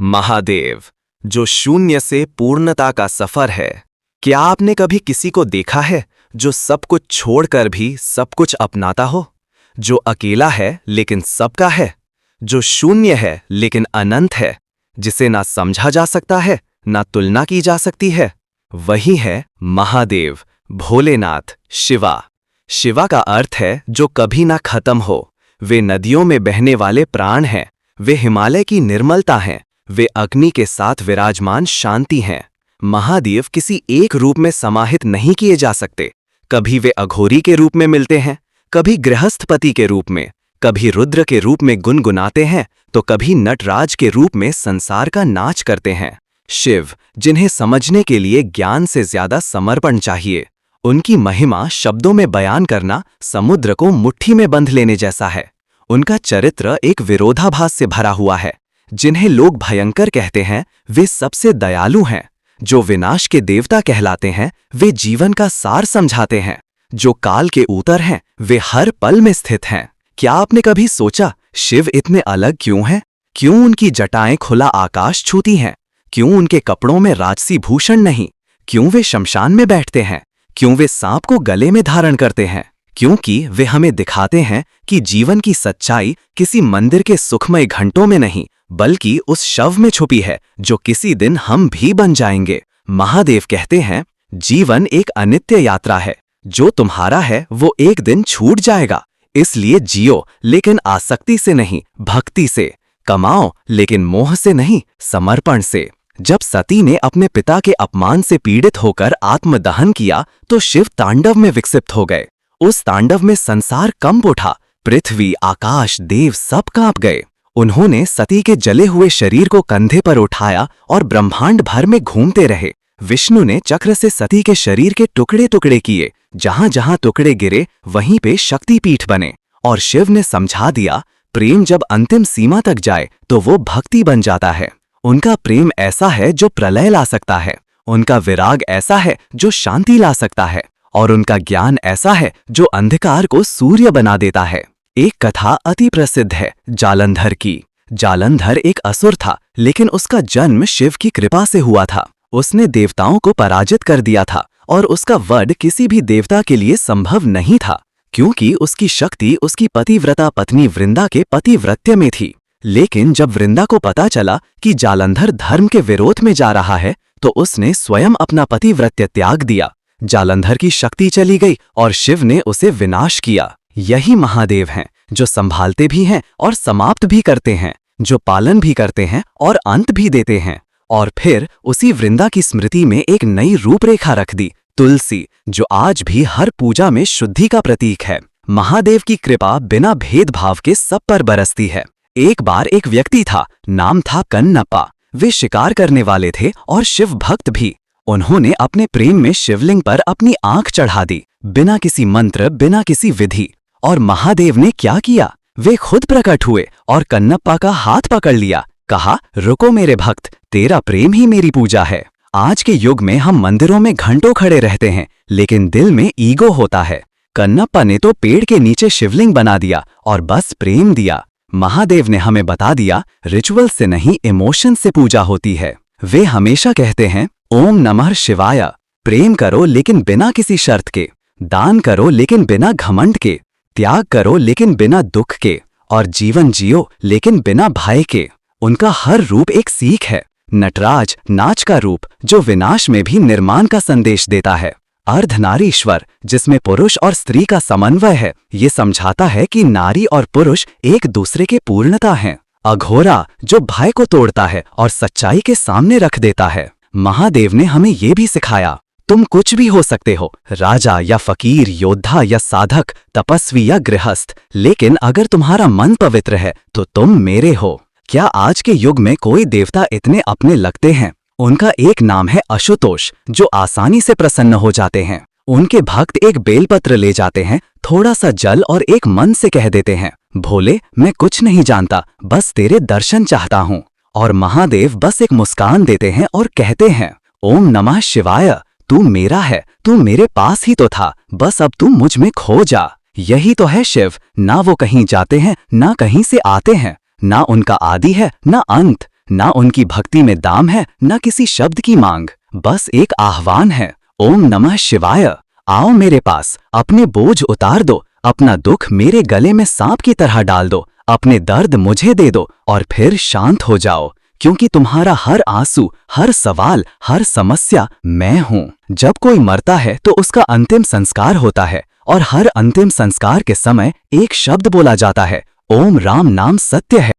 महादेव, जो शून्य से पूर्णता का सफर है। क्या आपने कभी किसी को देखा है जो सब कुछ छोड़कर भी सब कुछ अपनाता हो? जो अकेला है लेकिन सबका है, जो शून्य है लेकिन अनंत है, जिसे ना समझा जा सकता है ना तुलना की जा सकती है। वही है महादेव, भोलेनाथ, शिवा। शिवा का अर्थ है जो कभी ना खत्म हो। वे नदियों में बहने वाले प्राण हैं, वे हिमालय की निर्मलता हैं, वे अग्नि के साथ विराजमान शांति हैं। महादेव किसी एक रूप में समाहित नहीं किए जा सकते। कभी वे अघोरी के रूप में मिलते हैं, कभी गृहस्थपति के रूप में, कभी रुद्र के रूप में गुनगुनाते हैं, तो कभी नटराज के रूप में संसार का नाच करते हैं। शिव, जिन्हें समझने के लिए ज्ञान से ज्यादा समर्पण चाहिए। उनकी महिमा शब्दों में बयान करना समुद्र को मुट्ठी में बंध लेने जैसा है। उनका चरित्र एक विरोधाभास से भरा हुआ है। जिन्हें लोग भयंकर कहते हैं, वे सबसे दयालु हैं। जो विनाश के देवता कहलाते हैं, वे जीवन का सार समझाते हैं। जो काल के ऊतर हैं, वे हर पल में स्थित हैं। क्या आपने कभी सोचा शिव इतने अलग क्यों हैं? क्यों उनकी जटाएं खुला आकाश छूती हैं? क्यों उनके कपड़ों में राजसी भूषण नहीं? क्यों वे शमशान में बैठते हैं? क्यों वे सांप को गले में धारण करते हैं? क्योंकि वे हमें दिखाते हैं कि जीवन की सच्चाई किसी मंदिर के सुखमय घंटों में नहीं, बल्कि उस शव में छुपी है जो किसी दिन हम भी बन जाएंगे। महादेव कहते हैं, जीवन एक अनित्य यात्रा है। जो तुम्हारा है वो एक दिन छूट जाएगा। इसलिए जियो, लेकिन आसक्ति से नहीं, भक्ति से। कमाओ, लेकिन मोह से नहीं, समर्पण से। जब सती ने अपने पिता के अपमान से पीड़ित होकर आत्मदहन किया तो शिव तांडव में विक्षिप्त हो गए। उस तांडव में संसार कंप उठा। पृथ्वी, आकाश, देव सब कांप गए। उन्होंने सती के जले हुए शरीर को कंधे पर उठाया और ब्रह्मांड भर में घूमते रहे। विष्णु ने चक्र से सती के शरीर के टुकड़े टुकड़े किए। जहां जहां टुकड़े गिरे वहीं पे शक्तिपीठ बने। और शिव ने समझा दिया, प्रेम जब अंतिम सीमा तक जाए तो वो भक्ति बन जाता है। उनका प्रेम ऐसा है जो प्रलय ला सकता है। उनका विराग ऐसा है जो शांति ला सकता है। और उनका ज्ञान ऐसा है जो अंधकार को सूर्य बना देता है। एक कथा अति प्रसिद्ध है जालंधर की। जालंधर एक असुर था, लेकिन उसका जन्म शिव की कृपा से हुआ था। उसने देवताओं को पराजित कर दिया था और उसका वध किसी भी देवता के लिए संभव नहीं था, क्योंकि उसकी शक्ति उसकी पतिव्रता पत्नी वृंदा के पतिव्रत्य में थी। लेकिन जब वृंदा को पता चला कि जालंधर धर्म के विरोध में जा रहा है, तो उसने स्वयं अपना पतिव्रत्य त्याग दिया। जालंधर की शक्ति चली गई और शिव ने उसे विनाश किया। यही महादेव हैं, जो संभालते भी हैं और समाप्त भी करते हैं, जो पालन भी करते हैं और अंत भी देते हैं। और फिर उसी वृंदा की स्मृति में एक नई रूपरेखा रख दी, तुलसी, जो आज भी हर पूजा में शुद्धि का प्रतीक है। महादेव की कृपा बिना भेदभाव के सब पर बरसती है। एक बार एक व्यक्ति था, नाम था कन्नप्पा। वे शिकार करने वाले थे और शिव भक्त भी। उन्होंने अपने प्रेम में शिवलिंग पर अपनी आंख चढ़ा दी, बिना किसी मंत्र, बिना किसी विधि। और महादेव ने क्या किया? वे खुद प्रकट हुए और कन्नप्पा का हाथ पकड़ लिया। कहा, रुको मेरे भक्त, तेरा प्रेम ही मेरी पूजा है। आज के युग में हम मंदिरों में घंटों खड़े रहते हैं, लेकिन दिल में ईगो होता है। कन्नप्पा ने तो पेड़ के नीचे शिवलिंग बना दिया और बस प्रेम दिया। महादेव ने हमें बता दिया, रिचुअल से नहीं, इमोशन से पूजा होती है। वे हमेशा कहते हैं, ओम नमः शिवाय। प्रेम करो लेकिन बिना किसी शर्त के। दान करो लेकिन बिना घमंड के। त्याग करो लेकिन बिना दुख के। और जीवन जियो लेकिन बिना भय के। उनका हर रूप एक सीख है। नटराज, नाच का रूप, जो विनाश में भी निर्माण का संदेश देता है। अर्धनारीश्वर, जिसमें पुरुष और स्त्री का समन्वय है, ये समझाता है कि नारी और पुरुष एक दूसरे के पूर्णता हैं। अघोरा, जो भय को तोड़ता है और सच्चाई के सामने रख देता है। महादेव ने हमें ये भी सिखाया, तुम कुछ भी हो सकते हो, राजा या फकीर, योद्धा या साधक, तपस्वी या गृहस्थ, लेकिन अगर तुम्हारा मन पवित्र है तो तुम मेरे हो। क्या आज के युग में कोई देवता इतने अपने लगते हैं? उनका एक नाम है आशुतोष, जो आसानी से प्रसन्न हो जाते हैं। उनके भक्त एक बेलपत्र ले जाते हैं, थोड़ा सा जल और एक मन से कह देते हैं, भोले, मैं कुछ नहीं जानता, बस तेरे दर्शन चाहता हूँ। और महादेव बस एक मुस्कान देते हैं और कहते हैं, ओम नमः शिवाय। तू मेरा है, तू मेरे पास ही तो था, बस अब तू मुझ में खो जा। यही तो है शिव। ना वो कहीं जाते हैं, ना कहीं से आते हैं, ना उनका आदि है ना अंत, ना उनकी भक्ति में दाम है, ना किसी शब्द की मांग, बस एक आह्वान है, ओम नमः शिवाय। आओ मेरे पास, अपने बोझ उतार दो, अपना दुख मेरे गले में सांप की तरह डाल दो, अपने दर्द मुझे दे दो और फिर शांत हो जाओ, क्योंकि तुम्हारा हर आंसू, हर सवाल, हर समस्या मैं हूँ। जब कोई मरता है तो उसका अंतिम संस्कार होता है, और हर अंतिम संस्कार के समय एक शब्द बोला जाता है, ओम राम नाम सत्य है।